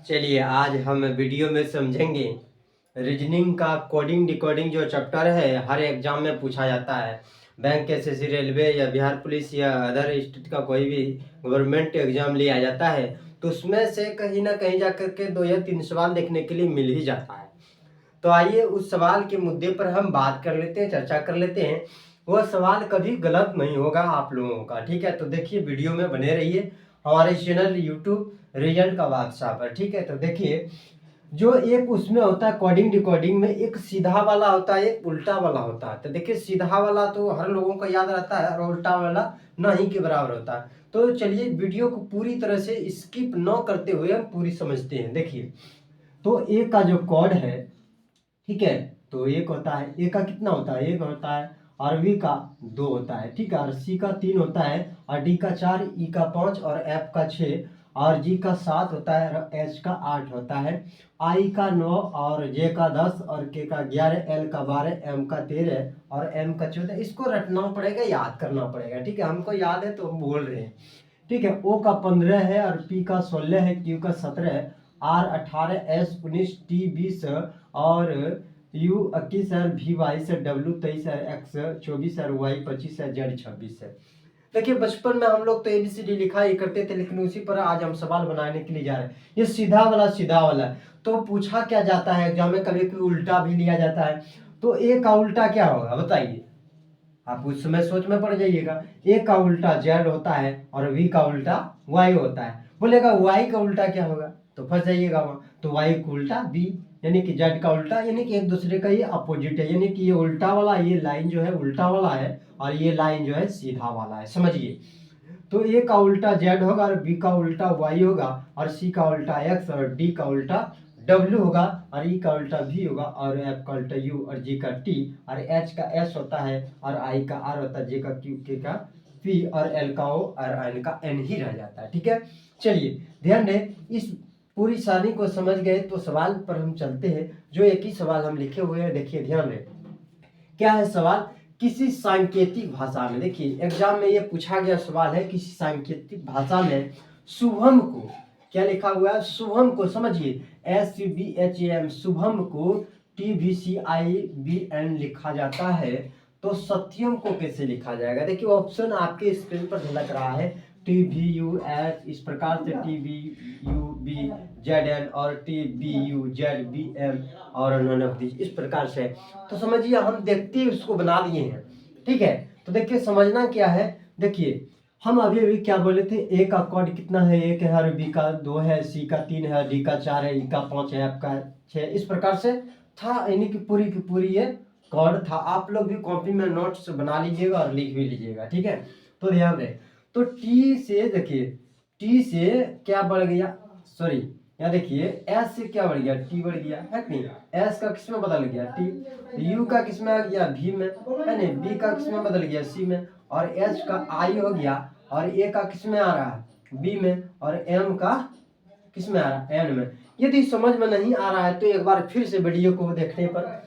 चलिए आज हम वीडियो में समझेंगे रीजनिंग का कोडिंग डिकोडिंग जो चैप्टर है हर एग्जाम में पूछा जाता है। बैंक एसएससी रेलवे या बिहार पुलिस या अदर स्टेट का कोई भी गवर्नमेंट एग्जाम लिया जाता है तो उसमें से कहीं ना कहीं जा करके 2 या 3 सवाल देखने के लिए मिल ही जाता है। तो आइए उस सवाल के मुद्दे पर हम बात कर लेते हैं, चर्चा कर लेते हैं। वह सवाल कभी गलत नहीं होगा आप लोगों का, ठीक है। तो देखिए वीडियो में बने रहिए हमारे चैनल यूट्यूब रिजल्ट का बादशाह पर, ठीक है। तो देखिए जो एक उसमें होता है कोडिंग डिकोडिंग में एक सीधा वाला होता है, एक उल्टा वाला होता है। तो देखिए सीधा वाला तो हर लोगों को याद रहता है और उल्टा वाला ना ही के बराबर होता है। तो चलिए वीडियो को पूरी तरह से स्किप न करते हुए हम पूरी समझते हैं। देखिए तो ए का जो कोड है, ठीक है, तो एक होता है, ए का कितना होता है, एक होता है, और बी का 2 होता है, ठीक है, और सी का 3 होता है, और डी का 4, ई का 5 और एफ का 6 और जी का 7 होता है और एच का 8 होता है, आई का 9 और जे का 10 और के का 11, एल का 12, एम का 13 और एम का 14। इसको रटना पड़ेगा, याद करना पड़ेगा, ठीक है। हमको याद है तो हम बोल रहे हैं, ठीक है। ओ का 15 है और पी का 16 है, क्यू का 17 है, आर 18, एस 19, टी 20 और यू 21 है, वी 22 है, डब्ल्यू 23 है, एक्स 24 है, वाई 25 है, जेड 26 है। देखिए बचपन में हम लोग तो एबीसीडी लिखा ही करते थे, लेकिन उसी पर आज हम सवाल बनाने के लिए जा रहे हैं। ये सीधा वाला तो पूछा क्या जाता है एग्जाम में, कभी कभी उल्टा भी लिया जाता है। तो ए का उल्टा क्या होगा बताइए, आप उस समय सोच में पड़ जाइएगा। ए का उल्टा जेड होता है और वी का उल्टा वाई होता है। बोलेगा वाई का उल्टा क्या होगा, तो फंस जाइएगा वहां। तो वाई का उल्टा बी, यानी कि जेड का उल्टा, यानी कि एक दूसरे का ये अपोजिट है, यानी कि ये उल्टा वाला, ये लाइन जो है उल्टा वाला है और ये लाइन जो है सीधा वाला है, समझिए। तो ए का उल्टा जेड होगा और बी का उल्टा वाई होगा और सी का उल्टा एक्स और डी का उल्टा डब्ल्यू होगा और ई का उल्टा वी होगा और एफ का उल्टा यू और जी का टी और एच का एस होता है और आई का आर होता है, जे का क्यू, के का पी और एल का ओ और एन का एन ही रह जाता है, ठीक है। चलिए ध्यान दें, इस पूरी सारणी को समझ गए तो सवाल पर हम चलते हैं। जो एक ही सवाल हम लिखे हुए हैं, देखिए ध्यान दें क्या है सवाल। किसी सांकेतिक भाषा में, देखिए एग्जाम में ये पूछा गया सवाल है, किसी सांकेतिक भाषा में शुभम को क्या लिखा हुआ है, शुभम को समझिए, SUBHAM, शुभम को TVCIBN लिखा जाता है। तो सत्यम को कैसे लिखा जाएगा, देखिए ऑप्शन आपके स्क्रीन पर झलक रहा है, TVUH इस प्रकार से, TVUBZN और TVUZBM और नन ऑफ दिस इस प्रकार से। तो समझिए हम देखते ही उसको बना दिए हैं, ठीक है। तो देखिए समझना क्या है, देखिए हम अभी अभी क्या बोले थे, ए का कोड कितना है, 1 है और बी का 2 है, सी का 3 है, डी का 4 है, ई का 5 है, एफ का 6, इस प्रकार से था, यानी कि पूरी की पूरी ये कोड था। आप लोग भी कॉपी में नोट्स बना लीजिएगा और लिख भी लीजिएगा, ठीक है। तो ध्यान दें, तो टी से देखिए, टी से क्या बढ़ गया, सॉरी यहाँ देखिए एस से क्या बढ़ गया, टी बढ़ गया है कि नहीं, एस का किस में बदल गया टी, यू का किस में आ गया वी में, है नहीं, बी का किस में बदल गया सी में, और एच का आई हो गया और ए का किस में आ रहा है बी में और एम का किस में आ रहा है एन में। यदि समझ में नहीं आ रहा है तो एक बार फिर से वीडियो को देखने पर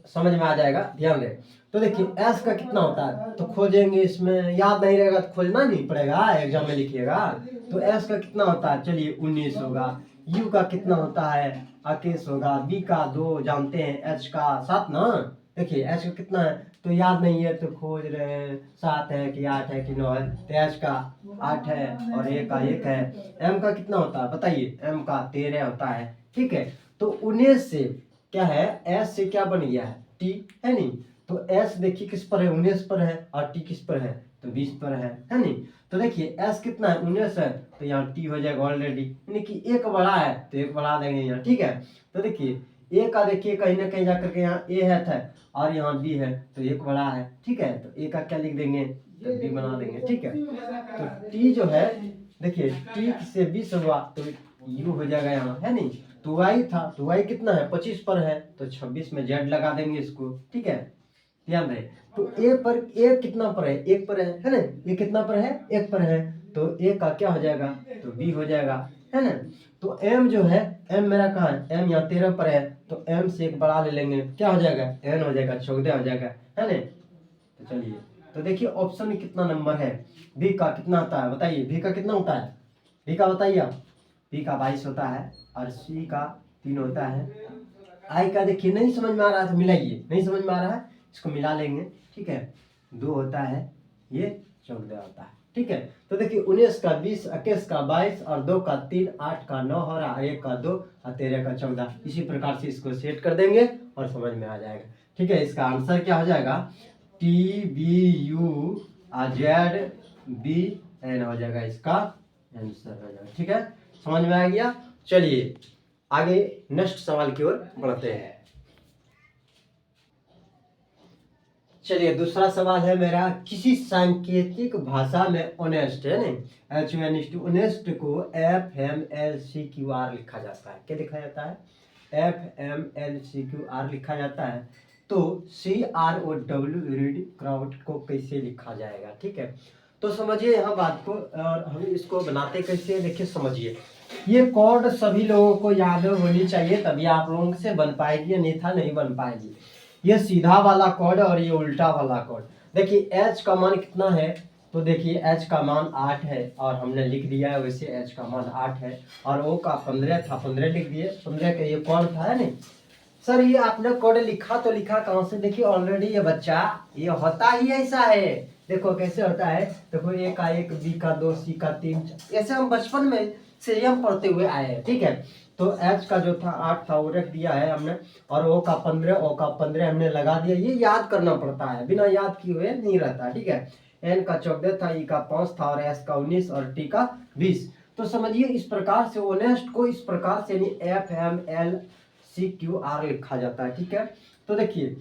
समझ में आ जाएगा, ध्यान दें। तो देखिए एस का कितना होता है, तो खोजेंगे, इसमें याद नहीं रहेगा तो खोजना नहीं पड़ेगा, एग्जाम में लिखिएगा। तो एस का कितना होता है, चलिए 19 होगा, यू का कितना होता है 21 होगा, बी का 2 जानते हैं, एच का 7 ना, देखिए एच का कितना है तो याद नहीं है तो खोज रहे हैं 7 है कि 8 है कि 9 है, तो एच का 8 है और ए का 1 है। एम का कितना होता है बताइए, एम का 13 होता है, ठीक है। तो 19 से क्या है, एस से क्या बन गया है टी, है नहीं, तो एस देखिए किस पर है 19 पर है और टी किस पर है तो 20 पर है नहीं। तो देखिए एस कितना है 19 है, तो यहाँ टी हो जाएगा ऑलरेडी, यानी कि एक बड़ा है तो एक बढ़ा देंगे यहाँ, ठीक है। तो देखिए ए का देखिए कहीं ना कहीं जाकर के यहाँ ए है था और यहाँ बी है तो एक बड़ा है, ठीक है। तो ए का क्या लिख देंगे तो बी बना देंगे, ठीक है। तो टी जो है देखिए टी से 20 हुआ तो यू हो जाएगा यहाँ, है नहीं। तो वाई था, तो वाई कितना है 25 पर है तो 26 में जेड लगा देंगे इसको, ठीक है। ध्यान रहे, तो ए पर, ए कितना पर है 1 पर है ना, ये कितना पर है 1 पर है, तो ए का क्या हो जाएगा तो बी हो जाएगा, है ना। तो एम जो है, एम मेरा कहाँ है, एम यहाँ 13 पर है तो एम से एक बड़ा ले लेंगे, क्या हो जाएगा एन हो जाएगा, 14 हो जाएगा, है ना। तो चलिए, तो देखिए ऑप्शन में कितना नंबर है, बी का कितना आता है बताइए, बी का कितना होता है, बी का बताइए आप, P का 22 होता है और C का 3 होता है। I का देखिए नहीं समझ में आ रहा था, मिलाइए, नहीं समझ में आ रहा है, इसको मिला लेंगे, ठीक है। 2 होता है, ये 14 होता है, ठीक है। तो देखिए 19 का 20, 21 का 22 और 2 का 3, 8 का 9 हो रहा है, 1 का 2 और 13 का 14। इसी प्रकार से इसको सेट कर देंगे और समझ में आ जाएगा, ठीक है। इसका आंसर क्या हो जाएगा, TBUZBN हो जाएगा, इसका आंसर हो जाएगा, ठीक है। समझ में आ गया। चलिए आगे नेक्स्ट सवाल की ओर बढ़ते हैं। चलिए दूसरा सवाल है मेरा, किसी सांकेतिक भाषा में ऑनेस्ट है नहीं, ऑनेस्ट को FMLCQR लिखा जाता है। क्या लिखा जाता है, FMLCQR लिखा जाता है। तो CROW रीड क्राउड को कैसे लिखा जाएगा, ठीक है। तो समझिए यहाँ बात को, और हम इसको बनाते कैसे हैं, देखिए समझिए। ये कोड सभी लोगों को याद होनी चाहिए, तभी आप लोगों से बन पाएगी, अन्यथा नहीं बन पाएगी। ये सीधा वाला कोड और ये उल्टा वाला कोड। देखिए H का मान कितना है, तो देखिए H का मान 8 है और हमने लिख दिया है वैसे H का मान 8 है, और O का 15 था, 15 लिख दिए, 15 का ये कोड था, है नहीं। सर ये आपने कोड लिखा तो लिखा कहाँ से, देखिए ऑलरेडी ये बच्चा ये होता ही ऐसा है। देखो कैसे होता है, देखो A का 1, B का 2, C का 3, ऐसे हम बचपन में से हम पढ़ते हुए आए हैं, ठीक है। तो H का जो था 8 था वो रख दिया है हमने, और O का 15 हमने लगा दिया। ये याद करना पड़ता है, बिना याद किए हुए नहीं रहता, ठीक है। N का 14 था, E का 5 था और S का 19 और T का 20। तो समझिए इस प्रकार से ऑनेस्ट को इस प्रकार से FMLCQR लिखा जाता है, ठीक है। तो देखिए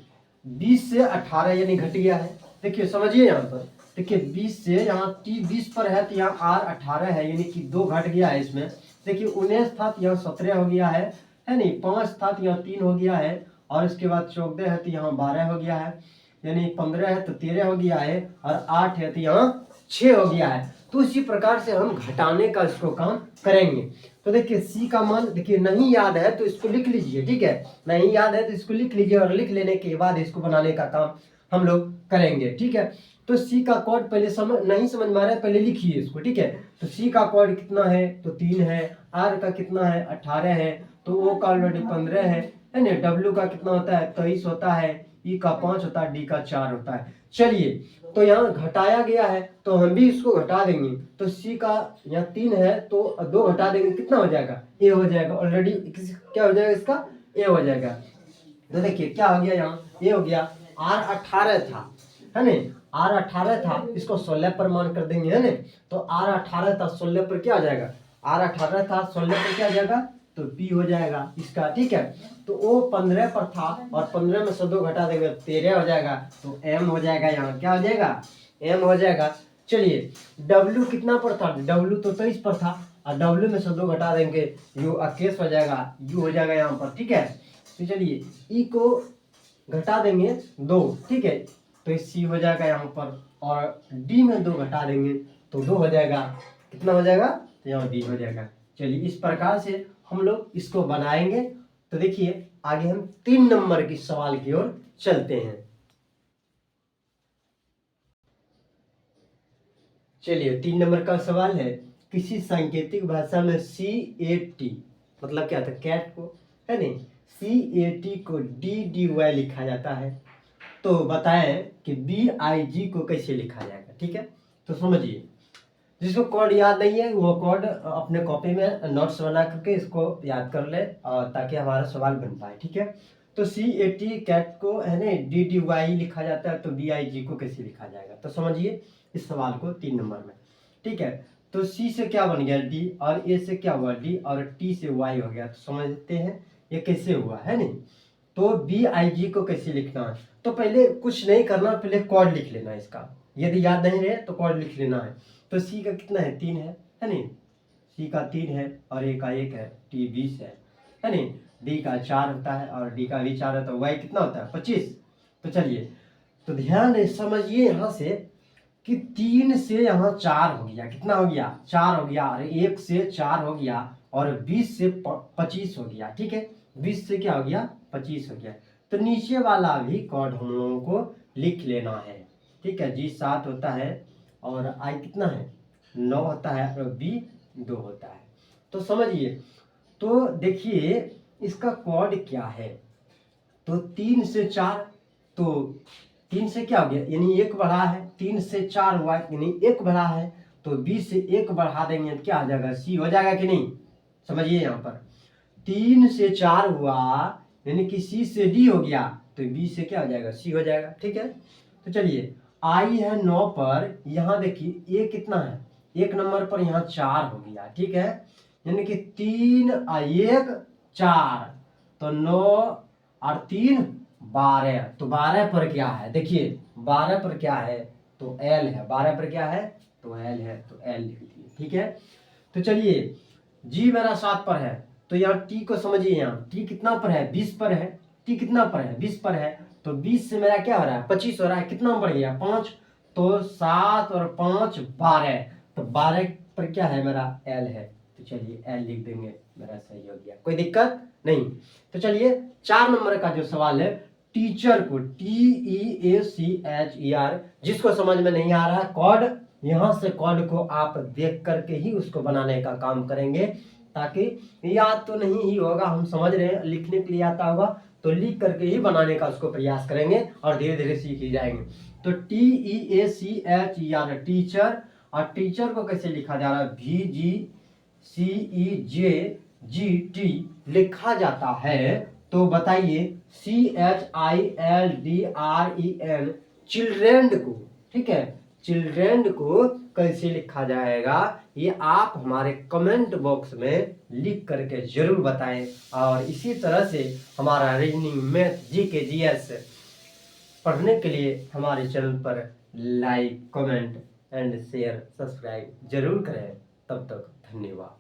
20 से 18 यानी घट गया है, देखिए समझिए यहाँ पर, देखिए 20 से यहाँ T 20 पर है तो यहाँ R 18 है, यानी कि 2 घट गया है इसमें। देखिए 19 था तो यहाँ 17 हो गया है नहीं, 5 था तो यहाँ 3 हो गया है, और इसके बाद 14 है तो यहाँ 12 हो गया है, यानी 15 है तो 13 हो गया है, और 8 है तो यहाँ 6 हो गया है। तो इसी प्रकार से हम घटाने का इसको काम करेंगे। तो देखिए C का मान देखिए नहीं याद है तो इसको लिख लीजिए, ठीक है। नहीं याद है तो इसको लिख लीजिए, और लिख लेने के बाद इसको बनाने का काम हम लोग करेंगे, ठीक है। तो C का कोड पहले नहीं समझ में आ रहा है, पहले लिखिए इसको, ठीक है। तो C का कोड कितना है, तो 3 है। R का कितना है, 18 है। तो O का ऑलरेडी 15 है ना। W का कितना होता है, 23 होता है। E का 5 होता है, D का 4 होता है। चलिए तो यहाँ घटाया गया है तो हम भी इसको घटा देंगे। तो C का यहाँ 3 है तो 2 घटा देंगे, कितना हो जाएगा, A हो जाएगा। ऑलरेडी क्या हो जाएगा, इसका A हो जाएगा। तो देखिए क्या हो गया, यहाँ A हो गया। R 18 था, है नहीं, R 18 था, इसको 16 पर मान कर देंगे, है नहीं। तो R 18 था, 16 पर क्या आ जाएगा, R 18 था 16 पर क्या आ जाएगा, तो P हो जाएगा इसका, ठीक है। तो O 15 पर था और 15 में से 2 घटा देंगे 13 हो जाएगा, तो M हो जाएगा, यहाँ क्या हो जाएगा, M हो जाएगा। चलिए W कितना पर था, W तो 23 पर था, और W में से 2 घटा देंगे, U 21 हो जाएगा, U हो जाएगा यहाँ पर, ठीक है। तो चलिए E को घटा देंगे 2, ठीक है, तो C हो जाएगा यहाँ पर, और D में 2 घटा देंगे तो 2 हो जाएगा, कितना हो जाएगा, तो यहाँ D हो जाएगा। चलिए इस प्रकार से हम लोग इसको बनाएंगे। तो देखिए आगे हम 3 नंबर की सवाल की ओर चलते हैं। चलिए 3 नंबर का सवाल है, किसी सांकेतिक भाषा में CAT मतलब क्या था, कैट को, है नहीं, CAT को DDY लिखा जाता है। तो बताएं कि BIG को कैसे लिखा जाएगा, ठीक है। तो समझिए, जिसको कोड याद नहीं है वो कोड अपने कॉपी में नोट्स बना करके इसको याद कर ले, ताकि हमारा सवाल बन पाए, ठीक है। तो CAT कैट को है ना DDY लिखा जाता है, तो BIG को कैसे लिखा जाएगा, तो समझिए इस सवाल को 3 नंबर में, ठीक है। तो C से क्या बन गया D, और A से क्या हुआ D, और T से Y हो गया। तो समझते हैं ये कैसे हुआ, है नहीं। तो BIG को कैसे लिखना है, तो पहले कुछ नहीं करना, पहले कोड लिख लेना है इसका, यदि याद नहीं रहे तो कोड लिख लेना है। तो C का कितना है, 3 है नहीं, C का 3 है, और A का 1 है, T 20 है नहीं, D का 4 होता है, और D का भी 4 है, तो Y कितना होता है, 25। तो चलिए तो ध्यान समझिए यहाँ से कि 3 से यहाँ 4 हो गया, कितना हो गया, 4 हो गया, और 1 से 4 हो गया, और 20 से 25 हो गया, ठीक है। 20 से क्या हो गया, 25 हो गया। तो नीचे वाला भी कोड हम लोगों को लिख लेना है, ठीक है। G 7 होता है, और I कितना है, 9 होता है, और B 2 होता है। तो समझिए, तो देखिए इसका कोड क्या है। तो 3 से 4, तो 3 से क्या हो गया, यानी 1 बढ़ा है, 3 से 4 हुआ यानी 1 बढ़ा है, तो B से 1 बढ़ा देंगे तो क्या आ जाएगा, C हो जाएगा कि नहीं। समझिए यहाँ पर 3 से 4 हुआ यानी कि C से D हो गया, तो B से क्या हो जाएगा, C हो जाएगा। ठीक है, तो चलिए I है 9 पर, यहाँ देखिए A कितना है, 1 नंबर पर यहाँ 4 हो गया। ठीक है, यानी कि 3 और 1 4, तो 9 और 3 12, तो 12 पर क्या है, देखिए 12 पर क्या है, तो L है, 12 पर क्या है, तो L है, तो L लिख दिए। ठीक है, तो चलिए G मेरा 7 पर है, तो यहाँ T को समझिए, यहाँ T कितना पर है, 20 पर है, T कितना पर है, 20 पर है, तो 20 से मेरा क्या हो रहा है, 25 हो रहा है, कितना बढ़ गया, 5, तो 7 और 5 12, तो 12 पर क्या है मेरा L है, तो चलिए L लिख देंगे, मेरा सही हो गया, कोई दिक्कत नहीं। तो चलिए 4 नंबर का जो सवाल है, टीचर को TEACHER, जिसको समझ में नहीं आ रहा है कोड, यहाँ से कोड को आप देख करके ही उसको बनाने का काम करेंगे, ताकि याद तो नहीं ही होगा, हम समझ रहे हैं, लिखने के लिए आता होगा तो लिख करके ही बनाने का उसको प्रयास करेंगे और धीरे धीरे सीख ही जाएंगे। तो TEACHER टीचर, और टीचर को कैसे लिखा जा रहा है, VGCEJGT लिखा जाता है, तो बताइए CHILDREN चिल्ड्रेन को, ठीक है, चिल्ड्रेन को कैसे लिखा जाएगा, ये आप हमारे कमेंट बॉक्स में लिख करके जरूर बताएं। और इसी तरह से हमारा रीजनिंग, मैथ, जीके, जीएस पढ़ने के लिए हमारे चैनल पर like, comment and share, subscribe जरूर करें। तब तक धन्यवाद।